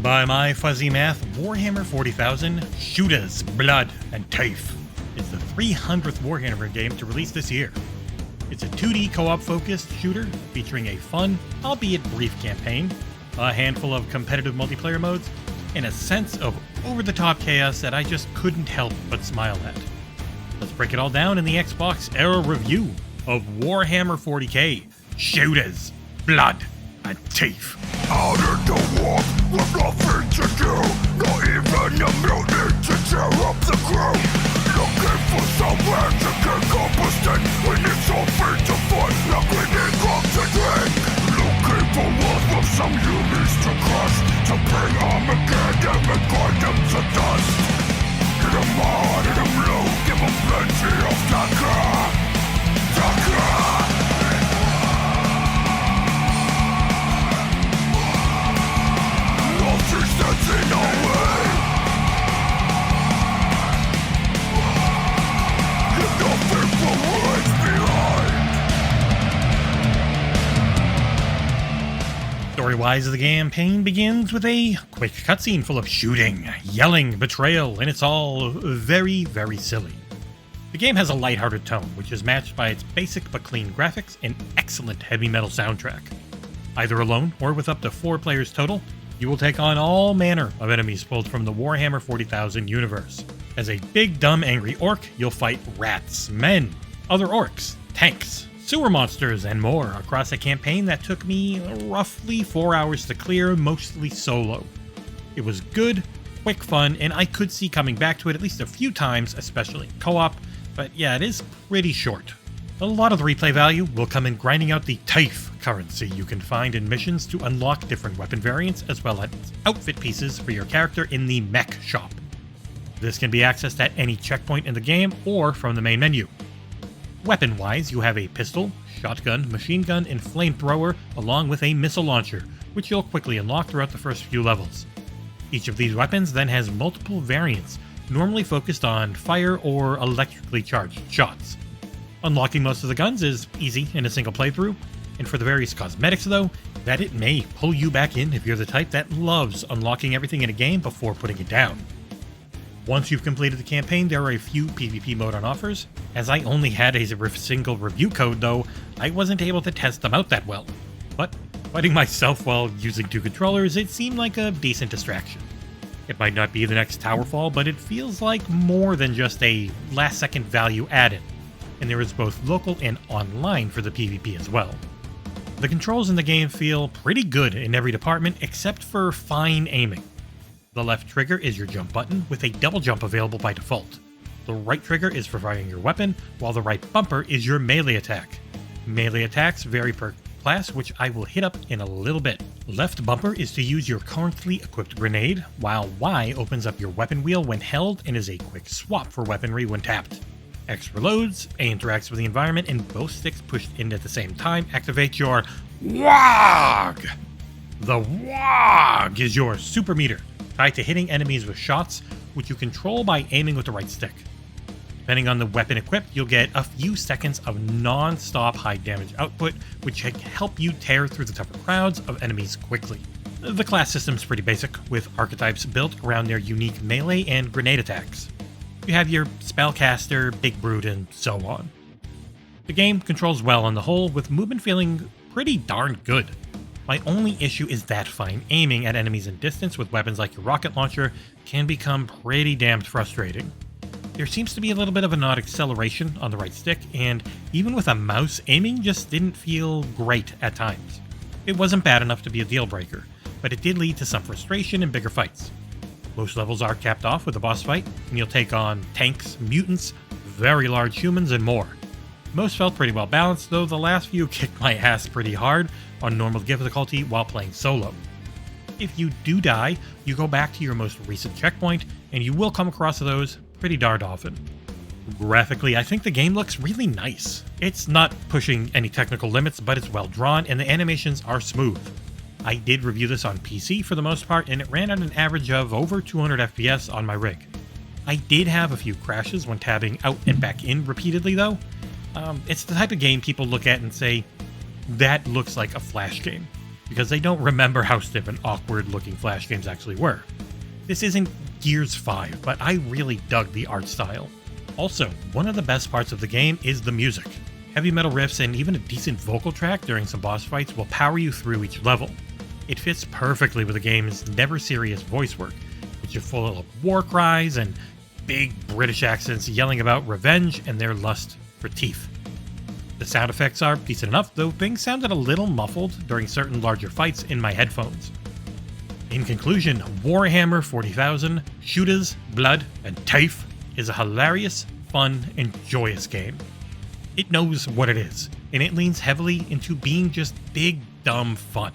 By my fuzzy math, Warhammer 40,000, Shootas, Blood, and Teef is the 300th Warhammer game to release this year. It's a 2D co-op focused shooter featuring a fun, albeit brief campaign, a handful of competitive multiplayer modes, and a sense of over-the-top chaos that I just couldn't help but smile at. Let's break it all down in the XboxEra review of Warhammer 40k, Shootas, Blood, and Teef. Out in the war, with nothing to do, not even a minute to tear up the crew. Looking for somewhere to get composted, when it's all free to fight, like we need cup to drink. Looking for worlds with some humans to crush, to bring Armageddon and grind them to dust. Hit them hard, hit them low, give them plenty of Taka. Stands in our way. Leave nothing but words behind. Story-wise, the campaign begins with a quick cutscene full of shooting, yelling, betrayal, and it's all very, very silly. The game has a lighthearted tone, which is matched by its basic but clean graphics and excellent heavy metal soundtrack. Either alone or with up to 4 players total, you will take on all manner of enemies pulled from the Warhammer 40,000 universe. As a big, dumb, angry orc, you'll fight rats, men, other orcs, tanks, sewer monsters, and more across a campaign that took me roughly 4 hours to clear, mostly solo. It was good, quick fun, and I could see coming back to it at least a few times, especially in co-op, but yeah, it is pretty short. A lot of the replay value will come in grinding out the Teef currency you can find in missions to unlock different weapon variants as well as outfit pieces for your character in the mech shop. This can be accessed at any checkpoint in the game or from the main menu. Weapon-wise, you have a pistol, shotgun, machine gun, and flamethrower along with a missile launcher, which you'll quickly unlock throughout the first few levels. Each of these weapons then has multiple variants, normally focused on fire or electrically charged shots. Unlocking most of the guns is easy in a single playthrough, and for the various cosmetics though, that it may pull you back in if you're the type that loves unlocking everything in a game before putting it down. Once you've completed the campaign, there are a few PvP mode on offers. As I only had a single review code though, I wasn't able to test them out that well. But fighting myself while using 2 controllers, it seemed like a decent distraction. It might not be the next Towerfall, but it feels like more than just a last-second value add-in. And there is both local and online for the PvP as well. The controls in the game feel pretty good in every department except for fine aiming. The left trigger is your jump button, with a double jump available by default. The right trigger is for firing your weapon, while the right bumper is your melee attack. Melee attacks vary per class, which I will hit up in a little bit. Left bumper is to use your currently equipped grenade, while Y opens up your weapon wheel when held and is a quick swap for weaponry when tapped. X reloads, A interacts with the environment, and both sticks pushed in at the same time activate your WAAAGH! The WAAAGH is your super meter, tied to hitting enemies with shots, which you control by aiming with the right stick. Depending on the weapon equipped, you'll get a few seconds of non-stop high damage output, which can help you tear through the tougher crowds of enemies quickly. The class system's pretty basic, with archetypes built around their unique melee and grenade attacks. You have your Spellcaster, Big Brute, and so on. The game controls well on the whole, with movement feeling pretty darn good. My only issue is that fine aiming at enemies in distance with weapons like your rocket launcher can become pretty damned frustrating. There seems to be a little bit of an odd acceleration on the right stick, and even with a mouse, aiming just didn't feel great at times. It wasn't bad enough to be a deal breaker, but it did lead to some frustration in bigger fights. Most levels are capped off with a boss fight, and you'll take on tanks, mutants, very large humans, and more. Most felt pretty well balanced, though the last few kicked my ass pretty hard on normal difficulty while playing solo. If you do die, you go back to your most recent checkpoint, and you will come across those pretty darned often. Graphically, I think the game looks really nice. It's not pushing any technical limits, but it's well drawn, and the animations are smooth. I did review this on PC for the most part, and it ran at an average of over 200 FPS on my rig. I did have a few crashes when tabbing out and back in repeatedly though. It's the type of game people look at and say, that looks like a Flash game. because they don't remember how stiff and awkward looking Flash games actually were. This isn't Gears 5, but I really dug the art style. Also, one of the best parts of the game is the music. Heavy metal riffs and even a decent vocal track during some boss fights will power you through each level. It fits perfectly with the game's never serious voice work, which is full of war cries and big British accents yelling about revenge and their lust for Teef. The sound effects are decent enough, though things sounded a little muffled during certain larger fights in my headphones. In conclusion, Warhammer 40,000, Shootas, Blood, and Teef is a hilarious, fun, and joyous game. It knows what it is, and it leans heavily into being just big, dumb fun.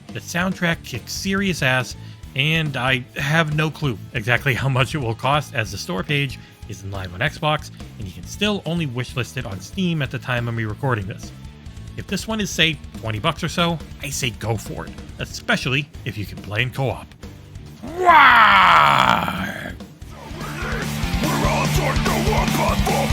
The soundtrack kicks serious ass, and I have no clue exactly how much it will cost, as the store page isn't live on Xbox, and you can still only wishlist it on Steam at the time of me recording this. If this one is, say, $20 or so, I say go for it, especially if you can play in co-op. WAAAGH! We're all trying to work on